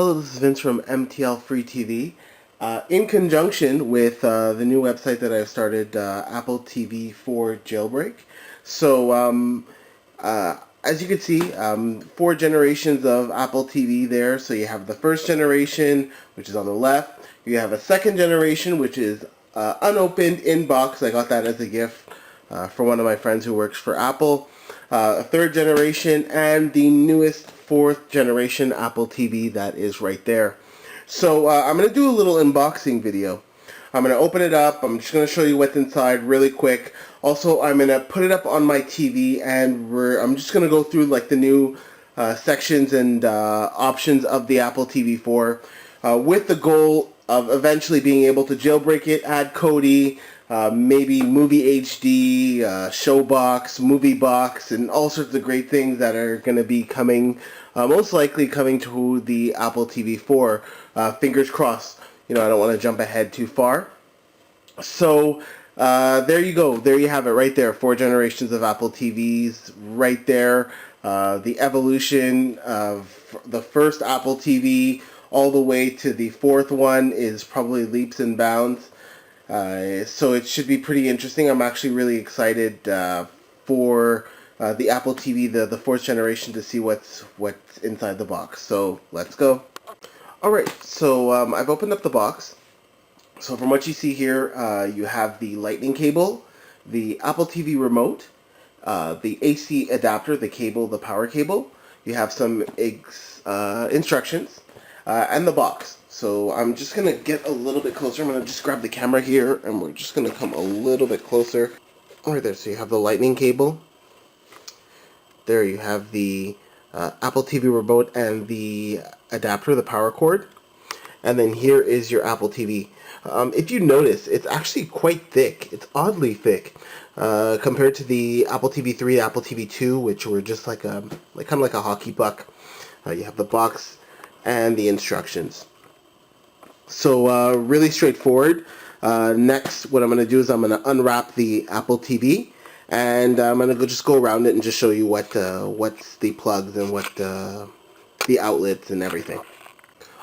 Hello, this is Vince from MTLFREETV. In conjunction with the new website that I've started, Apple TV4 Jailbreak. So, as you can see, 4 generations of Apple TV there. So you have the first generation, which is on the left. You have a second generation, which is unopened in box. I got that as a gift from one of my friends who works for Apple. A third generation, and the newest 4th generation Apple TV that is right there. So I'm going to do a little unboxing video. I'm going to open it up. I'm just going to show you what's inside really quick. Also, I'm going to put it up on my TV, and I'm just going to go through like the new sections and options of the Apple TV4 with the goal of eventually being able to jailbreak it, add Kodi, maybe Movie HD, Showbox, Movie Box, and all sorts of great things that are going to be coming, most likely coming to the Apple TV4. Fingers crossed. You know, I don't want to jump ahead too far. So there you go. There you have it right there. 4 generations of Apple TVs right there. The evolution of the first Apple TV all the way to the 4th one is probably leaps and bounds. So it should be pretty interesting. I'm actually really excited for the Apple TV, the 4th generation, to see what's inside the box. So let's go. Alright, so I've opened up the box. So from what you see here, you have the lightning cable, the Apple TV remote, the AC adapter, the cable, the power cable. You have some instructions, and the box. So I'm just going to get a little bit closer. I'm going to just grab the camera here, and we're just going to come a little bit closer. Right there, so you have the lightning cable. There you have the Apple TV remote and the adapter, the power cord. And then here is your Apple TV. If you notice, it's actually quite thick. It's oddly thick compared to the Apple TV 3, the Apple TV 2, which were just like kind of like a hockey puck. You have the box and the instructions. So really straightforward. Next, what I'm going to do is I'm going to unwrap the Apple TV, and I'm going to just go around it and just show you what's the plugs and what the outlets and everything.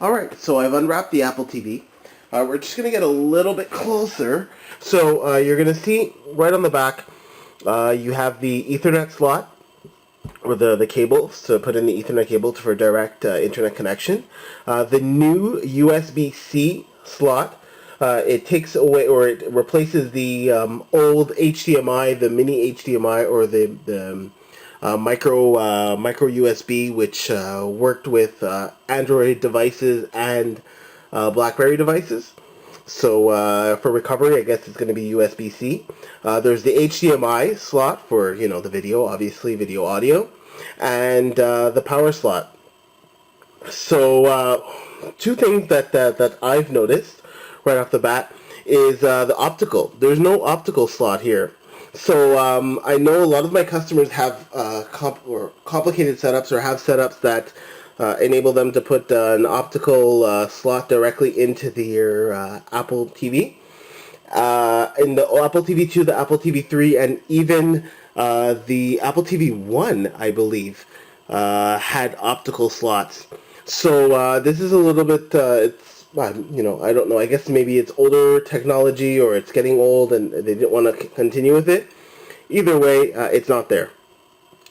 Alright, so I've unwrapped the Apple TV. We're just going to get a little bit closer. So you're going to see right on the back, you have the Ethernet slot, or the cables to put in the Ethernet cable for direct internet connection. The new USB-C slot, it takes away, or it replaces the old HDMI, the mini HDMI, or the micro USB, which worked with Android devices and BlackBerry devices. So for recovery, I guess it's going to be USB-C. There's the HDMI slot for, you know, the video, obviously video audio, and the power slot. So 2 things that I've noticed right off the bat is the optical. There's no optical slot here. So I know a lot of my customers have complicated setups, or have setups that enable them to put an optical slot directly into their Apple TV. In the Apple TV 2, the Apple TV 3, and even the Apple TV 1, I believe, had optical slots. So this is a little bit, you know, I don't know. I guess maybe it's older technology, or it's getting old and they didn't want to continue with it. Either way, it's not there.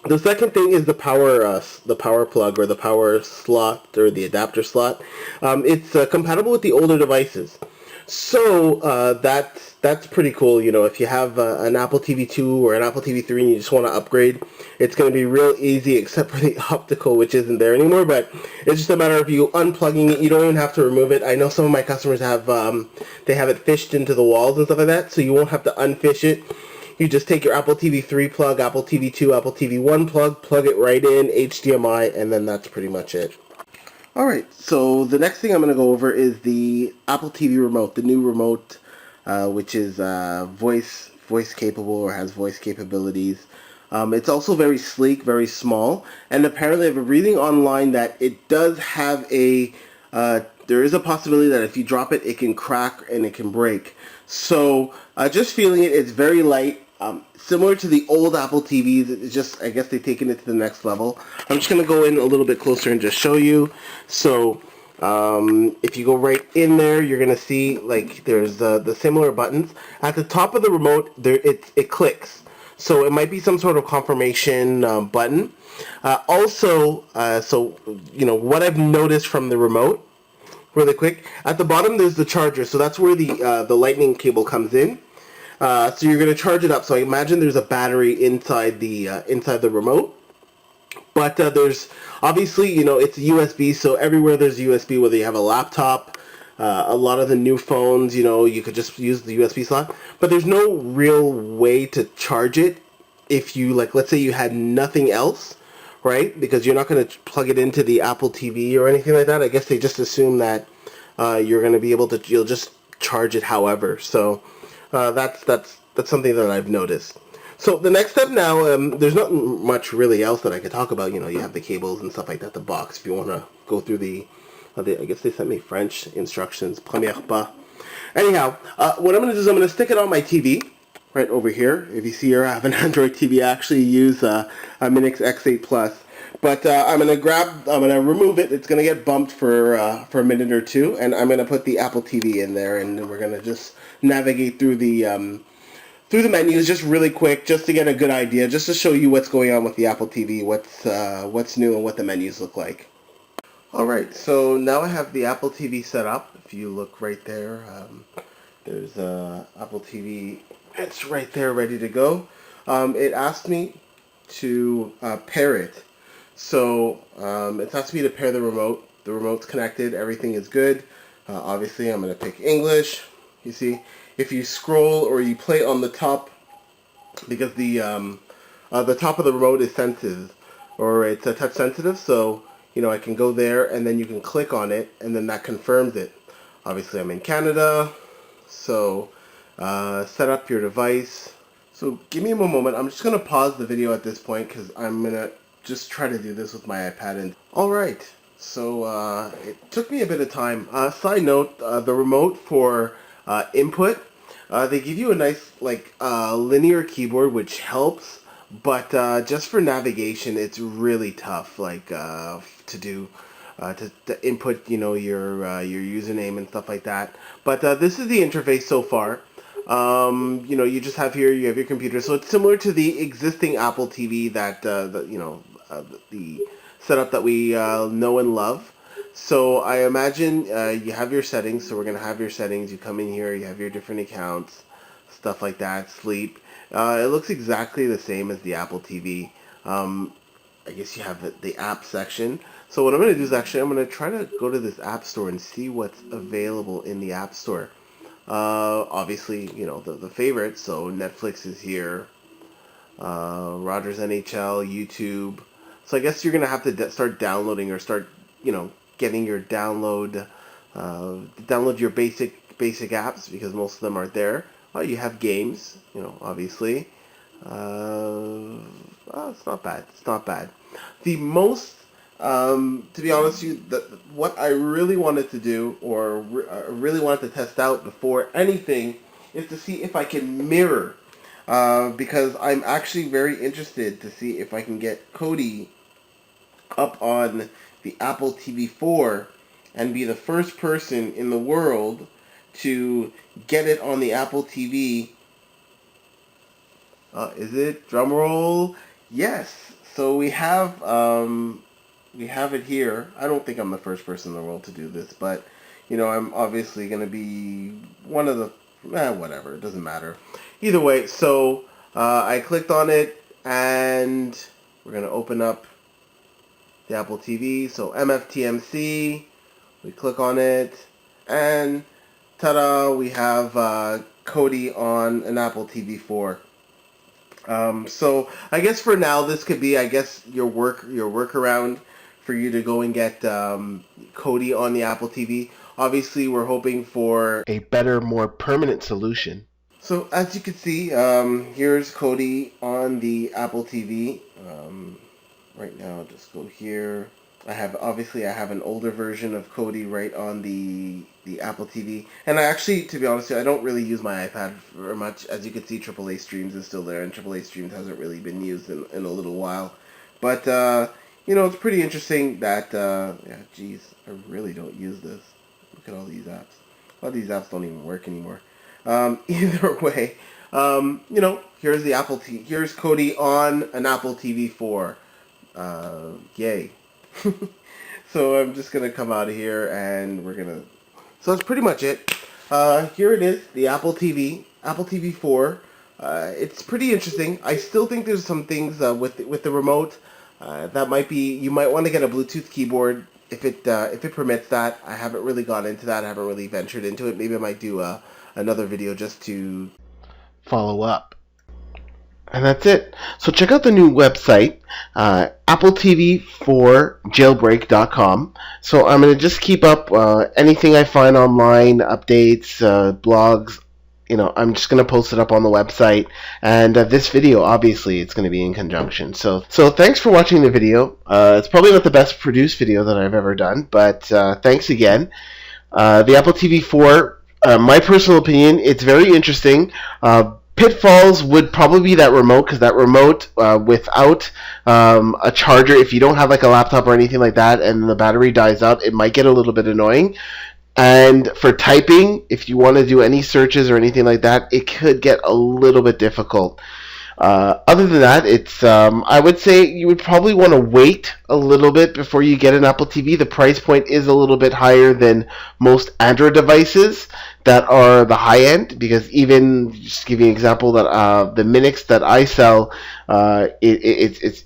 The second thing is the power plug, or the power slot, or the adapter slot. It's compatible with the older devices. So that's pretty cool. You know, if you have an Apple TV 2 or an Apple TV 3 and you just want to upgrade, it's going to be real easy, except for the optical, which isn't there anymore. But it's just a matter of you unplugging it. You don't even have to remove it. I know some of my customers have they have it fished into the walls and stuff like that, so you won't have to unfish it. You just take your Apple TV 3 plug, Apple TV 2, Apple TV 1 plug it right in, HDMI, and then that's pretty much it. Alright, so the next thing I'm going to go over is the Apple TV remote, the new remote, which is voice capable, or has voice capabilities. It's also very sleek, very small, and apparently I've been reading online that it does have a, there is a possibility that if you drop it, it can crack and it can break. So just feeling it, it's very light. Similar to the old Apple TVs, it's just, I guess they've taken it to the next level. I'm just going to go in a little bit closer and just show you. So If you go right in there, you're gonna see like there's the similar buttons at the top of the remote. There it clicks, so it might be some sort of confirmation button. So what I've noticed from the remote, really quick, at the bottom there's the charger, so that's where the lightning cable comes in. So you're gonna charge it up. So I imagine there's a battery inside the remote. But there's obviously, it's a USB, so everywhere there's USB, whether you have a laptop, a lot of the new phones, you could just use the USB slot. But there's no real way to charge it if you, like, let's say you had nothing else, right? Because you're not going to plug it into the Apple TV or anything like that. I guess they just assume that you're going to be able to, you'll just charge it however. So that's something that I've noticed. So the next step now, there's not much really else that I could talk about. You have the cables and stuff like that, the box, if you want to go through I guess they sent me French instructions, première pas. Anyhow, what I'm going to do is I'm going to stick it on my TV, right over here. If you see here, I have an Android TV. I actually use a Minix X8 Plus. But I'm going to remove it. It's going to get bumped for a minute or two, and I'm going to put the Apple TV in there, and then we're going to just navigate through the menus just really quick, just to get a good idea, just to show you what's going on with the Apple TV, what's new and what the menus look like. Alright, so now I have the Apple TV set up. If you look right there, there's Apple TV. It's right there ready to go. It asked me to pair it. So it's asked me to pair the remote. The remote's connected. Everything is good. Obviously, I'm going to pick English. You see, if you scroll or you play on the top, because the top of the remote is sensitive, or it's touch sensitive, so I can go there and then you can click on it and then that confirms it. Obviously, I'm in Canada, so set up your device. So give me a moment. I'm just gonna pause the video at this point because I'm gonna just try to do this with my iPad. And all right, so it took me a bit of time. Side note: the remote for input, they give you a nice linear keyboard, which helps, but just for navigation, it's really tough. To do. To input, your username and stuff like that. But this is the interface so far. You just have here, you have your computer, so it's similar to the existing Apple TV that the setup that we know and love. So I imagine you have your settings. So we're gonna have your settings. You come in here, you have your different accounts, stuff like that. Sleep. It looks exactly the same as the Apple TV. I guess you have the app section. So what I'm going to do is actually I'm going to try to go to this app store and see what's available in the app store. Obviously, the favorites. So Netflix is here, Rogers NHL, YouTube. So I guess you're going to have to start downloading or start, getting your download your basic apps because most of them aren't there. You have games, obviously. It's not bad. It's not bad. The most, to be honest with you, what I really wanted to do, or really wanted to test out before anything, is to see if I can mirror. Because I'm actually very interested to see if I can get Kodi up on the Apple TV4 and be the first person in the world to get it on the Apple TV. Is it? Drum roll. Yes. So we have it here. I don't think I'm the first person in the world to do this, but I'm obviously going to be one of the whatever. It doesn't matter. Either way, so I clicked on it and we're going to open up the Apple TV. So MFTInstaller. We click on it and ta-da, we have Kodi on an Apple TV4. So I guess for now this could be, your workaround for you to go and get Kodi on the Apple TV. Obviously, we're hoping for a better, more permanent solution. So as you can see, here's Kodi on the Apple TV. Right now, I'll just go here. I have an older version of Kodi right on the Apple TV, and I actually, to be honest with you, I don't really use my iPad very much. As you can see, AAA Streams is still there, and AAA Streams hasn't really been used in a little while. But it's pretty interesting that, yeah, geez, I really don't use this. Look at all these apps. A lot of these apps don't even work anymore. Either way, here's the here's Kodi on an Apple TV4. Yay. So I'm just going to come out of here and so that's pretty much it. Here it is, the Apple TV4. It's pretty interesting. I still think there's some things with the remote that you might want to get a Bluetooth keyboard if it permits that. I haven't really gone into that. I haven't really ventured into it. Maybe I might do another video just to follow up. And that's it. So check out the new website, ATV4 Jailbreak.com. So I'm going to just keep up anything I find online, updates, blogs. I'm just going to post it up on the website. And this video, obviously, it's going to be in conjunction. So thanks for watching the video. It's probably not the best produced video that I've ever done, but thanks again. The Apple TV4, my personal opinion, it's very interesting. Pitfalls would probably be that remote, because that remote without a charger, if you don't have like a laptop or anything like that and the battery dies out, it might get a little bit annoying. And for typing, if you want to do any searches or anything like that, it could get a little bit difficult. Other than that, it's I would say you would probably want to wait a little bit before you get an Apple TV. The price point is a little bit higher than most Android devices that are the high end, because even, just to give you an example, that the Minix that I sell, it's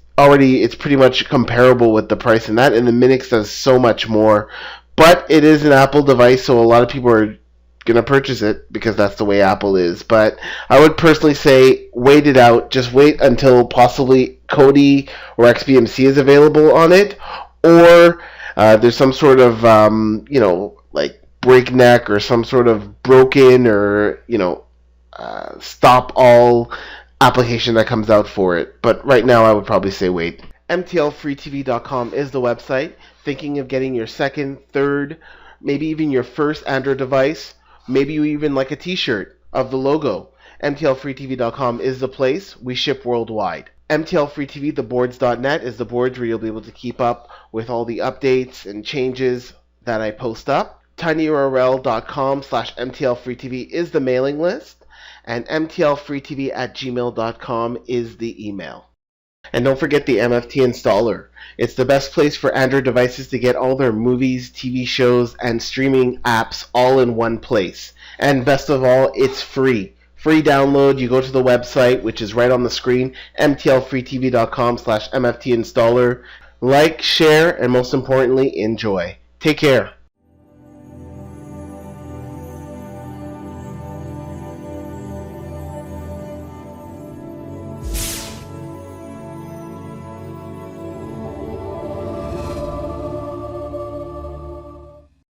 pretty much comparable with the price in that, and the Minix does so much more. But it is an Apple device, so a lot of people are going to purchase it because that's the way Apple is. But I would personally say wait it out. Just wait until possibly Kodi or XBMC is available on it, or there's some sort of like breakneck or some sort of broken or stop all application that comes out for it. But right now I would probably say wait. MTLFREETV.com is the website. Thinking of getting your second, third, maybe even your first Android device? Maybe you even like a t-shirt of the logo. MTLFREETV.com is the place. We ship worldwide. MTLFREETV, theboards.net, is the boards where you'll be able to keep up with all the updates and changes that I post up. tinyurl.com/MTLFREETV is the mailing list. And MTLFREETV@gmail.com is the email. And don't forget the MFTInstaller. It's the best place for Android devices to get all their movies, TV shows, and streaming apps all in one place. And best of all, it's free. Free download. You go to the website, which is right on the screen, MTLFREETV.com/MFTInstaller. Like, share, and most importantly, enjoy. Take care.